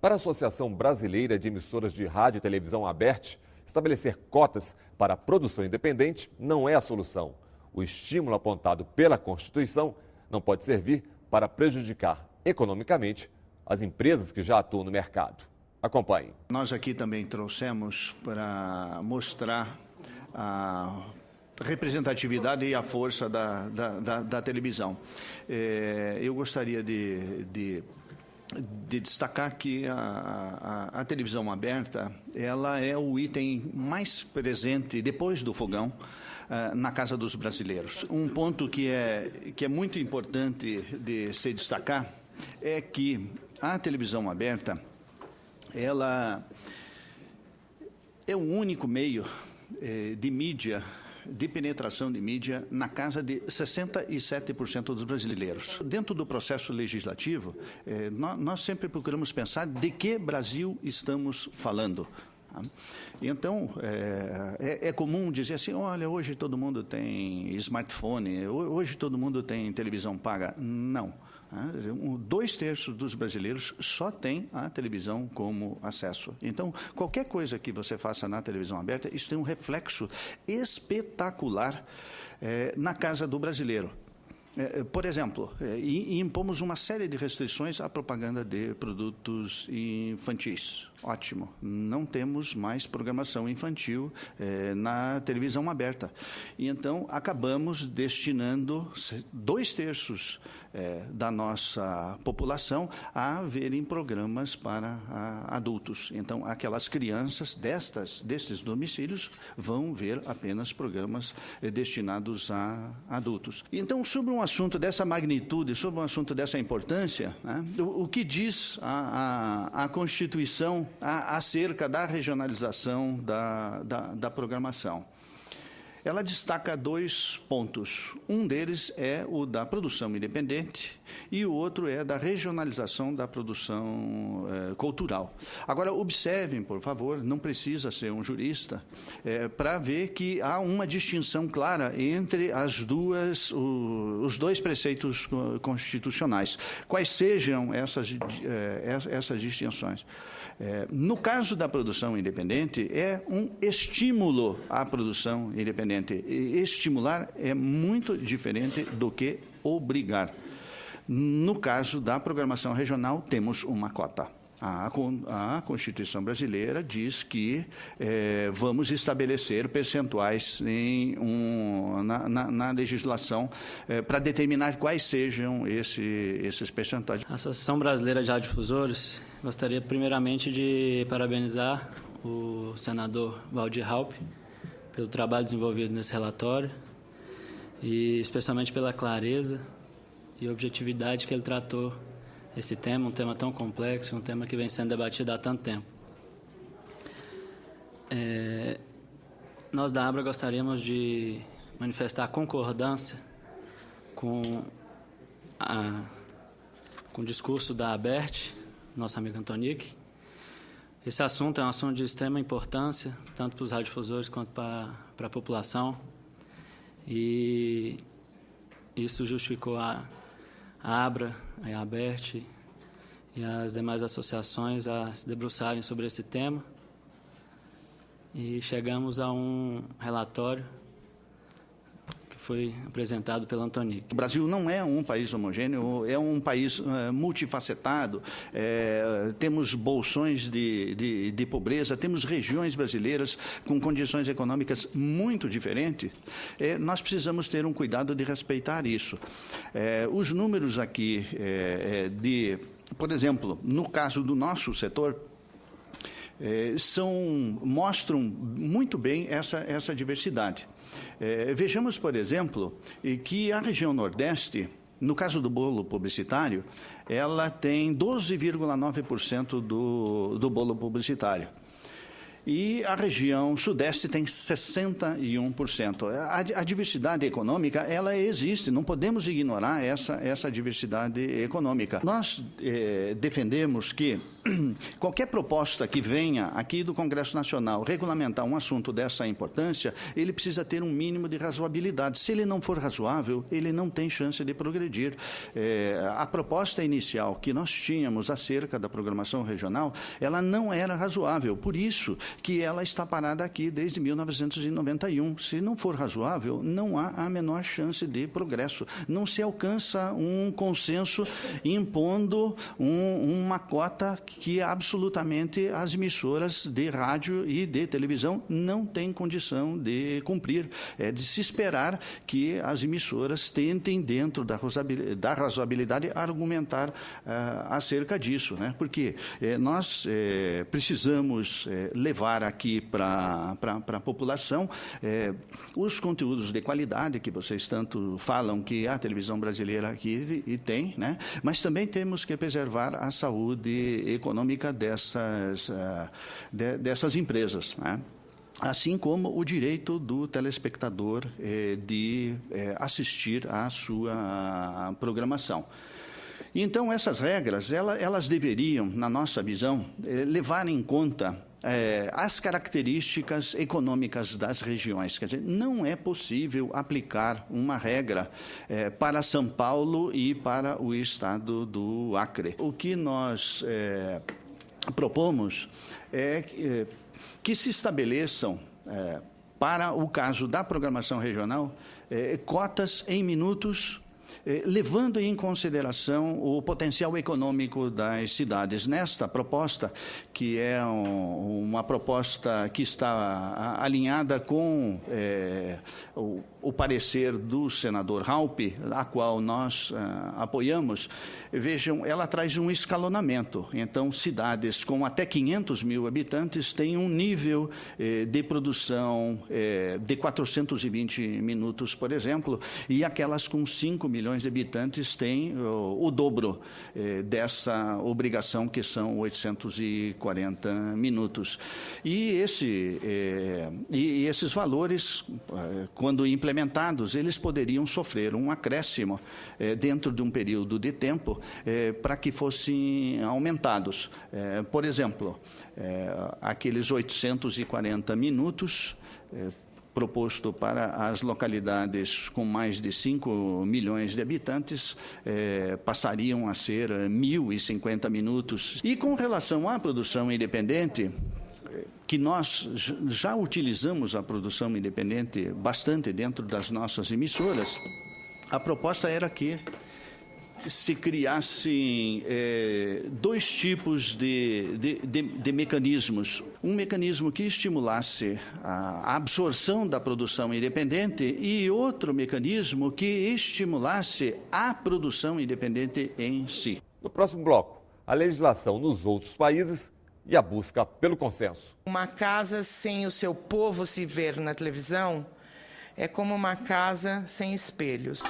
Para a Associação Brasileira de Emissoras de Rádio e Televisão, ABERT, estabelecer cotas para a produção independente não é a solução. O estímulo apontado pela Constituição não pode servir para prejudicar economicamente as empresas que já atuam no mercado. Acompanhe. Nós aqui também trouxemos para mostrar a representatividade e a força da televisão. Eu gostaria de destacar que a televisão aberta, ela é o item mais presente depois do fogão na casa dos brasileiros. Um ponto que é muito importante de se destacar é que a televisão aberta, ela é o único meio de mídia, de penetração de mídia na casa de 67% dos brasileiros. Dentro do processo legislativo, nós sempre procuramos pensar de que Brasil estamos falando. Então, é comum dizer assim, olha, hoje todo mundo tem smartphone, hoje todo mundo tem televisão paga. Não. 2/3 dos brasileiros só tem a televisão como acesso. Então, qualquer coisa que você faça na televisão aberta, isso tem um reflexo espetacular na casa do brasileiro. Por exemplo, impomos uma série de restrições à propaganda de produtos infantis. Ótimo, não temos mais programação infantil na televisão aberta. E então, acabamos destinando 2/3 da nossa população a verem programas para adultos. Então, aquelas crianças destes domicílios vão ver apenas programas destinados a adultos. Então, sobre um assunto dessa magnitude, sobre um assunto dessa importância, né, o que diz a Constituição acerca da regionalização da programação? Ela destaca 2 pontos. Um deles é o da produção independente e o outro é da regionalização da produção cultural. Agora, observem, por favor, não precisa ser um jurista para ver que há uma distinção clara entre os 2 preceitos constitucionais. Quais sejam essas distinções? No caso da produção independente, é um estímulo à produção independente. E estimular é muito diferente do que obrigar. No caso da programação regional, temos uma cota. A Constituição brasileira diz que vamos estabelecer percentuais na legislação para determinar quais sejam esses percentuais. A Associação Brasileira de Radiodifusores gostaria primeiramente de parabenizar o senador Waldir Raupp pelo trabalho desenvolvido nesse relatório e especialmente pela clareza e objetividade que ele tratou esse tema, um tema tão complexo, um tema que vem sendo debatido há tanto tempo. Nós da ABRA gostaríamos de manifestar concordância com o discurso da ABERT, nosso amigo Antonic. Esse assunto é um assunto de extrema importância, tanto para os radiodifusores quanto para a população. E isso justificou a ABRA, a ABERT e as demais associações a se debruçarem sobre esse tema. E chegamos a um relatório que foi apresentado pelo Antonic. O Brasil não é um país homogêneo, é um país multifacetado, temos bolsões de pobreza, temos regiões brasileiras com condições econômicas muito diferentes. Nós precisamos ter um cuidado de respeitar isso. Os números aqui, por exemplo, no caso do nosso setor, mostram muito bem essa diversidade. Vejamos, por exemplo, que a região Nordeste, no caso do bolo publicitário, ela tem 12,9% do bolo publicitário. E a região Sudeste tem 61%. A diversidade econômica, ela existe, não podemos ignorar essa diversidade econômica. Nós defendemos que qualquer proposta que venha aqui do Congresso Nacional regulamentar um assunto dessa importância, ele precisa ter um mínimo de razoabilidade. Se ele não for razoável, ele não tem chance de progredir. A proposta inicial que nós tínhamos acerca da programação regional, ela não era razoável, por isso que ela está parada aqui desde 1991. Se não for razoável, não há a menor chance de progresso. Não se alcança um consenso impondo uma cota que absolutamente as emissoras de rádio e de televisão não têm condição de cumprir. É de se esperar que as emissoras tentem, dentro da razoabilidade, argumentar acerca disso, né? Porque nós precisamos levar aqui para a população os conteúdos de qualidade que vocês tanto falam que a televisão brasileira aqui e tem, né? Mas também temos que preservar a saúde econômica dessas empresas, né? Assim como o direito do telespectador de assistir à sua programação. Então, essas regras, elas deveriam, na nossa visão, levar em conta as características econômicas das regiões. Quer dizer, não é possível aplicar uma regra para São Paulo e para o estado do Acre. O que nós propomos é que se estabeleçam, para o caso da programação regional, cotas em minutos, levando em consideração o potencial econômico das cidades. Nesta proposta, que é uma proposta que está alinhada com o parecer do senador Raupp, a qual nós apoiamos, vejam, ela traz um escalonamento. Então, cidades com até 500 mil habitantes têm um nível de produção de 420 minutos, por exemplo, e aquelas com 5 milhões de habitantes têm o dobro dessa obrigação, que são 840 minutos. E esses valores, quando implementados, eles poderiam sofrer um acréscimo dentro de um período de tempo para que fossem aumentados. Por exemplo, aqueles 840 minutos proposto para as localidades com mais de 5 milhões de habitantes, passariam a ser 1.050 minutos. E com relação à produção independente, que nós já utilizamos a produção independente bastante dentro das nossas emissoras, a proposta era que se criassem dois tipos de mecanismos. Um mecanismo que estimulasse a absorção da produção independente e outro mecanismo que estimulasse a produção independente em si. No próximo bloco, a legislação nos outros países e a busca pelo consenso. Uma casa sem o seu povo se ver na televisão é como uma casa sem espelhos.